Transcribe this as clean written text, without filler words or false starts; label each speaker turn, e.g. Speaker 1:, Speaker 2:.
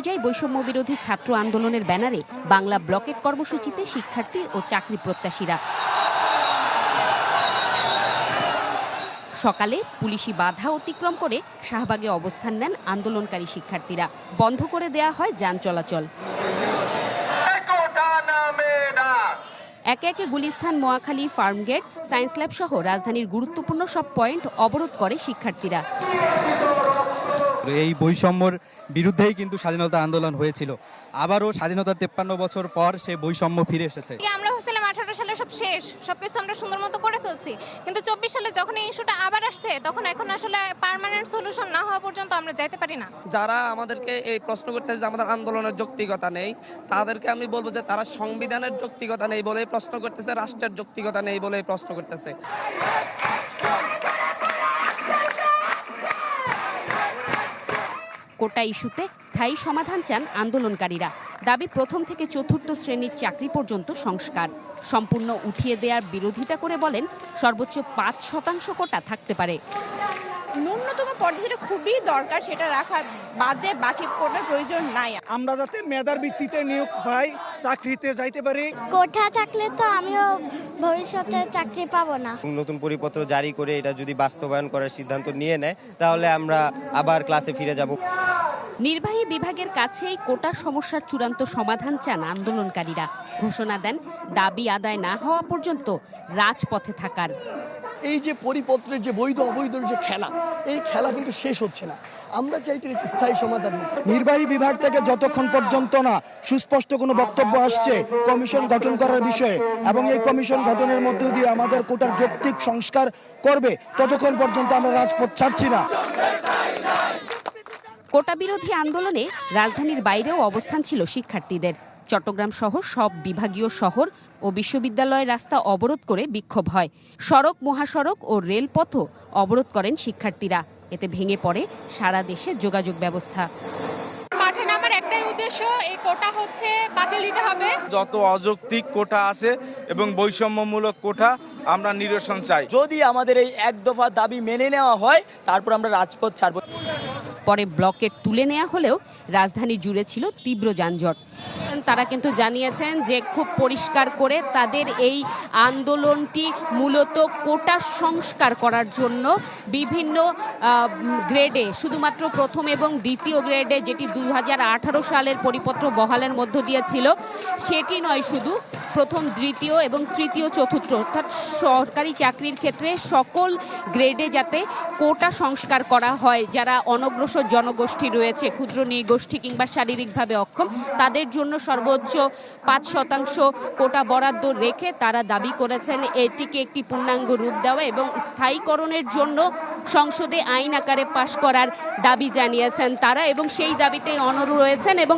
Speaker 1: অনুযায়ী বৈষম্য বিরোধী ছাত্র আন্দোলনের ব্যানারে বাংলা ব্লকেট কর্মসূচিতে শিক্ষার্থী ও চাকরি প্রত্যাশীরা। সকালে পুলিশি বাধা অতিক্রম করে শাহবাগে অবস্থান নেন আন্দোলনকারী শিক্ষার্থীরা। বন্ধ করে দেয়া হয় যান চলাচল। একে একে গুলিস্তান, মহাখালী, ফার্মগেট, সায়েন্স ল্যাব সহ রাজধানীর গুরুত্বপূর্ণ সব পয়েন্ট অবরোধ করে শিক্ষার্থীরা।
Speaker 2: এই বৈষম্যর বিরুদ্ধেই কিন্তু স্বাধীনতা আন্দোলন হয়েছিল। আবারও স্বাধীনতার 53 বছর পর সে বৈষম্য ফিরে এসেছে।
Speaker 3: আমরা ভাবছিলাম 18 সালে সব শেষ, সবকিছু আমরা সুন্দর মতো করে ফেলছি, কিন্তু 24 সালে যখন এই ইস্যুটা আবার আসছে তখন এখন আসলে পার্মানেন্ট সলিউশন না হওয়া পর্যন্ত আমরা যাইতে পারি না।
Speaker 4: যারা আমাদেরকে এই প্রশ্ন করতেছে যে আমাদের আন্দোলনের যৌক্তিকতা নেই, তাদেরকে আমি বলবো যে তারা সংবিধানের যৌক্তিকতা নেই বলেই প্রশ্ন করতেছে, রাষ্ট্রের যৌক্তিকতা নেই বলেই প্রশ্ন করতেছে।
Speaker 1: কোটা ইস্যুতে স্থায়ী সমাধান চান আন্দোলনকারীরা। দাবি প্রথম থেকে চতুর্থ শ্রেণীর চাকরি পর্যন্ত সংস্কার সম্পূর্ণ উঠিয়ে দেওয়ার বিরোধিতা করে বলেন সর্বোচ্চ 5% কোটা থাকতে পারে।
Speaker 5: ন্যূনতম পদ্ধতিটা খুবই দরকার, সেটা রাখা বাদে বাকি কোটার প্রয়োজন নাই।
Speaker 6: আমরা যাতে মেধার ভিত্তিতে নিয়োগ পাই, চাকরিতে যাইতে পারি।
Speaker 7: কোটা থাকলে তো আমিও ভবিষ্যতে চাকরি পাবো না।
Speaker 8: নতুন পরিপত্র জারি করে এটা যদি বাস্তবায়ন করার সিদ্ধান্ত নিয়ে নেয় তাহলে আমরা আবার ক্লাসে ফিরে যাব।
Speaker 1: নির্বাহী বিভাগের কাছেই কোটা সমস্যার চূড়ান্ত সমাধান চান আন্দোলনকারীরা। ঘোষণা দেন দাবি আদায় না হওয়া পর্যন্ত রাজপথে থাকার।
Speaker 9: এই যে পরিপত্রের যে বৈধ অবৈধের যে খেলা, এই খেলা কিন্তু শেষ হচ্ছে না। আমরা চাই একটি স্থায়ী সমাধান।
Speaker 6: নির্বাহী বিভাগ থেকে যতক্ষণ পর্যন্ত না সুস্পষ্ট কোনো বক্তব্য আসছে কমিশন গঠন করার বিষয়ে, এবং এই কমিশন গঠনের মধ্য দিয়ে আমাদের কোটার যৌক্তিক সংস্কার করবে, ততক্ষণ পর্যন্ত আমরা রাজপথ ছাড়ছি না।
Speaker 1: কোটা বিরোধী আন্দোলনে রাজধানীর বাইরেও অবস্থান ছিল শিক্ষার্থীদের। চট্টগ্রাম সহ সব বিভাগীয় শহর ও বিশ্ববিদ্যালয়ের রাস্তা অবরোধ করে বিক্ষোভ হয়। সড়ক, মহাসড়ক ও রেলপথও অবরোধ করেন শিক্ষার্থীরা। এতে ভেঙে পড়ে সারা দেশের যোগাযোগ ব্যবস্থা।
Speaker 3: মাঠে নামার একটাই উদ্দেশ্য, এই কোটা হচ্ছে বাতিল দিতে হবে।
Speaker 10: যত অযৌক্তিক কোটা আছে এবং বৈষম্যমূলক কোটা আমরা নিরসন চাই।
Speaker 11: যদি আমাদের এই এক দফা দাবি মেনে নেওয়া হয় তারপর আমরা রাজপথ ছাড়ব।
Speaker 1: পরে ব্লকেট তুলে নেওয়া হলেও রাজধানী জুড়ে ছিল তীব্র যানজট। তারা কিন্তু জানিয়েছেন যে খুব পরিষ্কার করে তাদের এই আন্দোলনটি মূলত কোটা সংস্কার করার জন্য বিভিন্ন গ্রেডে, শুধুমাত্র প্রথম এবং দ্বিতীয় গ্রেডে যেটি 2018 সালের পরিপত্র বহালের মধ্য দিয়ে ছিল, সেটি নয়, শুধু প্রথম, দ্বিতীয় এবং তৃতীয়, চতুর্থ অর্থাৎ সরকারি চাকরির ক্ষেত্রে সকল গ্রেডে যাতে কোটা সংস্কার করা হয়। যারা অনগ্রসর জনগোষ্ঠী রয়েছে, ক্ষুদ্র নৃগোষ্ঠী কিংবা শারীরিকভাবে অক্ষম, তাদের জন্য সর্বোচ্চ 5% কোটা বরাদ্দ রেখে তারা দাবি করেছেন এটিকে একটি পূর্ণাঙ্গ রূপ দেওয়া এবং স্থায়ীকরণের জন্য সংসদে আইন আকারে পাশ করার দাবি জানিয়েছেন তারা, এবং সেই দাবিতে অনড় রয়েছেন। এবং